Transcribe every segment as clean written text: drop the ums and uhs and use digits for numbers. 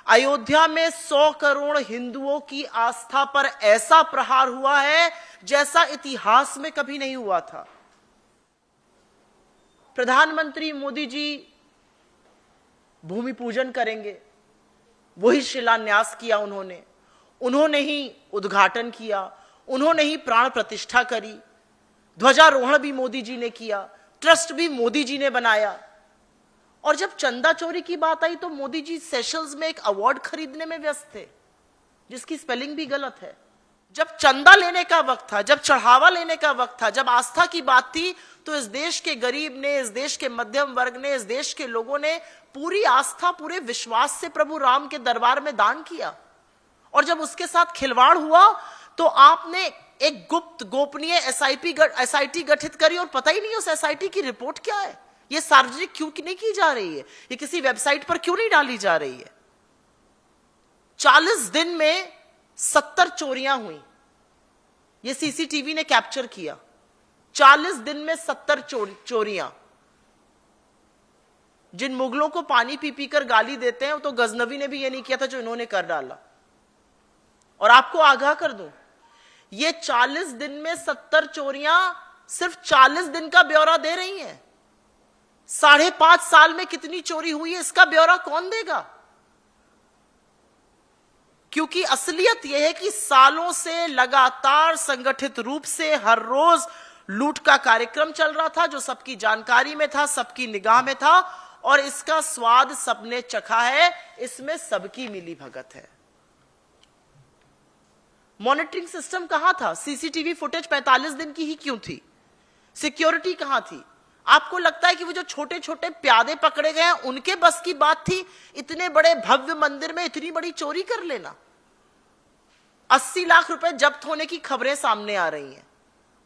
अयोध्या में 100 करोड़ हिंदुओं की आस्था पर ऐसा प्रहार हुआ है जैसा इतिहास में कभी नहीं हुआ था। प्रधानमंत्री मोदी जी भूमि पूजन करेंगे, वही शिलान्यास किया उन्होंने ही उद्घाटन किया, उन्होंने ही प्राण प्रतिष्ठा करी, ध्वजारोहण भी मोदी जी ने किया, ट्रस्ट भी मोदी जी ने बनाया। और जब चंदा चोरी की बात आई तो मोदी जी सेशल्स में एक अवार्ड खरीदने में व्यस्त थे, जिसकी स्पेलिंग भी गलत है। जब चंदा लेने का वक्त था, जब चढ़ावा लेने का वक्त था, जब आस्था की बात थी, तो इस देश के गरीब ने, इस देश के मध्यम वर्ग ने, इस देश के लोगों ने पूरी आस्था, पूरे विश्वास से प्रभु राम के दरबार में दान किया। और जब उसके साथ खिलवाड़ हुआ तो आपने एक गुप्त गोपनीय एसआईटी गठित करी, और पता ही नहीं उस एसआईटी की रिपोर्ट क्या है, ये सार्वजनिक क्यों नहीं की जा रही है, ये किसी वेबसाइट पर क्यों नहीं डाली जा रही है। 40 दिन में 70 चोरियां हुई, ये सीसीटीवी ने कैप्चर किया। 40 दिन में 70 चोरियां। जिन मुगलों को पानी पी पी कर गाली देते हैं, तो गजनवी ने भी ये नहीं किया था जो इन्होंने कर डाला। और आपको आगाह कर दूं, ये 40 दिन में 70 चोरियां सिर्फ 40 दिन का ब्यौरा दे रही हैं। 5.5 साल में कितनी चोरी हुई है, इसका ब्यौरा कौन देगा? क्योंकि असलियत यह है कि सालों से लगातार संगठित रूप से हर रोज लूट का कार्यक्रम चल रहा था, जो सबकी जानकारी में था, सबकी निगाह में था, और इसका स्वाद सबने चखा है, इसमें सबकी मिली भगत है। मॉनिटरिंग सिस्टम कहां था? सीसीटीवी फुटेज 45 दिन की ही क्यों थी? सिक्योरिटी कहां थी? आपको लगता है कि वो जो छोटे छोटे प्यादे पकड़े गए हैं उनके बस की बात थी इतने बड़े भव्य मंदिर में इतनी बड़ी चोरी कर लेना? 80 लाख रुपए जब्त होने की खबरें सामने आ रही हैं।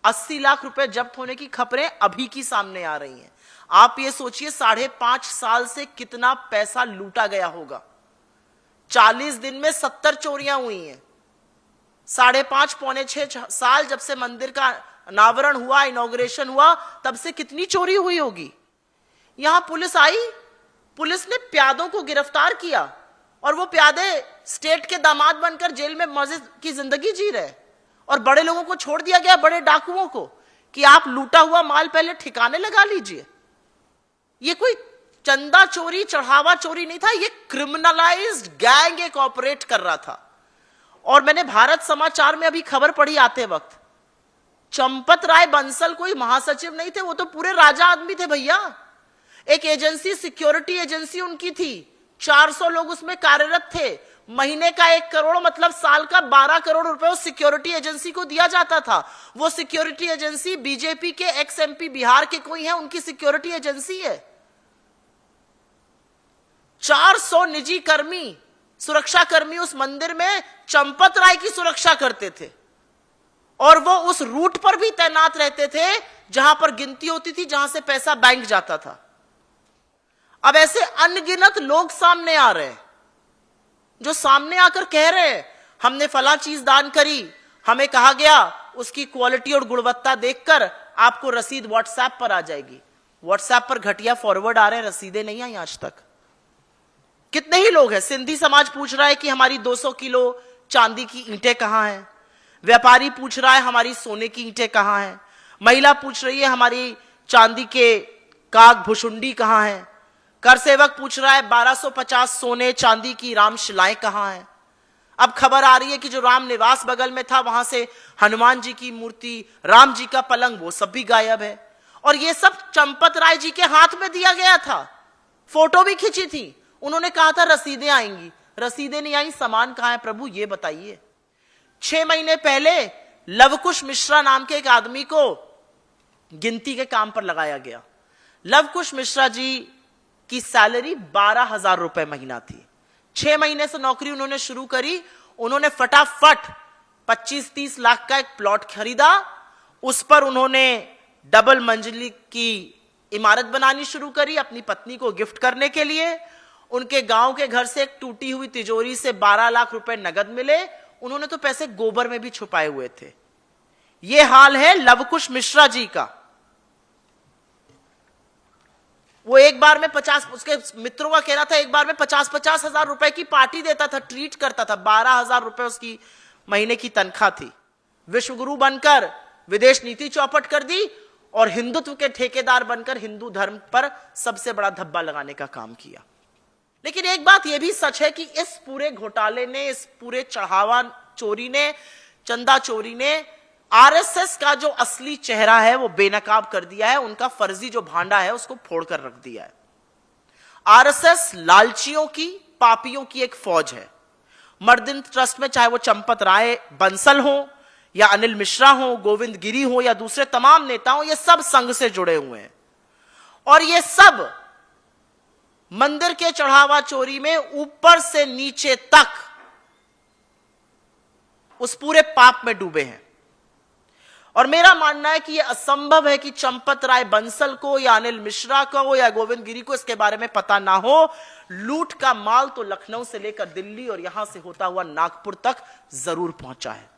80 लाख रुपए जब्त होने की खबरें अभी की सामने आ रही हैं। आप ये सोचिए 5.5 साल से कितना पैसा लूटा गया होगा। 40 दिन में 70 चोरियां हुई हैं। 5.5 पौने 6 साल जब से मंदिर का अनावरण हुआ, इनॉग्रेशन हुआ, तब से कितनी चोरी हुई होगी। यहां पुलिस आई, पुलिस ने प्यादों को गिरफ्तार किया, और वो प्यादे स्टेट के दामाद बनकर जेल में मजे की जिंदगी जी रहे, और बड़े लोगों को छोड़ दिया गया, बड़े डाकुओं को, कि आप लूटा हुआ माल पहले ठिकाने लगा लीजिए। ये कोई चंदा चोरी, चढ़ावा चोरी नहीं था, ये क्रिमिनलाइज्ड गैंग एक ऑपरेट कर रहा था। और मैंने भारत समाचार में अभी खबर पढ़ी आते वक्त, चंपत राय बंसल कोई महासचिव नहीं थे, वो तो पूरे राजा आदमी थे भैया। एक एजेंसी, सिक्योरिटी एजेंसी उनकी थी, 400 लोग उसमें कार्यरत थे। महीने का 1 करोड़ मतलब साल का 12 करोड़ रुपए उस सिक्योरिटी एजेंसी को दिया जाता था। वो सिक्योरिटी एजेंसी बीजेपी के एक्स एमपी बिहार के कोई है, उनकी सिक्योरिटी एजेंसी है। 400 निजी कर्मी, सुरक्षा कर्मी उस मंदिर में चंपत राय की सुरक्षा करते थे, और वो उस रूट पर भी तैनात रहते थे जहां पर गिनती होती थी, जहां से पैसा बैंक जाता था। अब ऐसे अनगिनत लोग सामने आ रहे हैं, जो सामने आकर कह रहे हैं हमने फला चीज दान करी, हमें कहा गया उसकी क्वालिटी और गुणवत्ता देखकर आपको रसीद व्हाट्सएप पर आ जाएगी। व्हाट्सएप पर घटिया फॉरवर्ड आ रहे हैं, रसीदें नहीं आई आज तक। कितने ही लोग हैं। सिंधी समाज पूछ रहा है कि हमारी 200 किलो चांदी की ईंटें कहां हैं। व्यापारी पूछ रहा है हमारी सोने की ईंटें कहां हैं। महिला पूछ रही है हमारी चांदी के काग भुषुंडी कहां हैं। कर सेवक पूछ रहा है 1250 सोने चांदी की रामशिलाएं कहां हैं। अब खबर आ रही है कि जो राम निवास बगल में था, वहां से हनुमान जी की मूर्ति, राम जी का पलंग, वो सब भी गायब है। और ये सब चंपत राय जी के हाथ में दिया गया था। फोटो भी खींची थी। उन्होंने कहा था रसीदें आएंगी, रसीदें नहीं आई। सामान कहां है प्रभु, ये बताइए। 6 महीने पहले लवकुश मिश्रा नाम के एक आदमी को गिनती के काम पर लगाया गया। लवकुश मिश्रा जी की सैलरी 12,000 रुपए महीना थी। 6 महीने से नौकरी उन्होंने शुरू करी। उन्होंने फटाफट 25-30 लाख का एक प्लॉट खरीदा। उस पर उन्होंने डबल मंजिली की इमारत बनानी शुरू करी अपनी पत्नी को गिफ्ट करने के लिए। उनके गांव के घर से एक टूटी हुई तिजोरी से 12 लाख रुपए नगद मिले। उन्होंने तो पैसे गोबर में भी छुपाए हुए थे। यह हाल है लवकुश मिश्रा जी का। वो एक बार में 50, उसके मित्रों का कहना था एक बार में 50-50 हजार रुपए की पार्टी देता था, ट्रीट करता था। 12,000 रुपए उसकी महीने की तनख्वाह थी। विश्वगुरु बनकर विदेश नीति चौपट कर दी और हिंदुत्व के ठेकेदार बनकर हिंदू धर्म पर सबसे बड़ा धब्बा लगाने का काम किया। लेकिन एक बात यह भी सच है कि इस पूरे घोटाले ने, इस पूरे चढ़ावा चोरी ने, चंदा चोरी ने आरएसएस का जो असली चेहरा है वो बेनकाब कर दिया है। उनका फर्जी जो भांडा है उसको फोड़कर रख दिया है। आरएसएस लालचियों की, पापियों की एक फौज है। मर्दिन ट्रस्ट में चाहे वो चंपत राय बंसल हो या अनिल मिश्रा हो, गोविंद गिरी हो या दूसरे तमाम नेता हो, ये सब संघ से जुड़े हुए हैं और ये सब मंदिर के चढ़ावा चोरी में ऊपर से नीचे तक उस पूरे पाप में डूबे हैं। और मेरा मानना है कि यह असंभव है कि चंपत राय बंसल को या अनिल मिश्रा को या गोविंद गिरी को इसके बारे में पता ना हो। लूट का माल तो लखनऊ से लेकर दिल्ली और यहां से होता हुआ नागपुर तक जरूर पहुंचा है।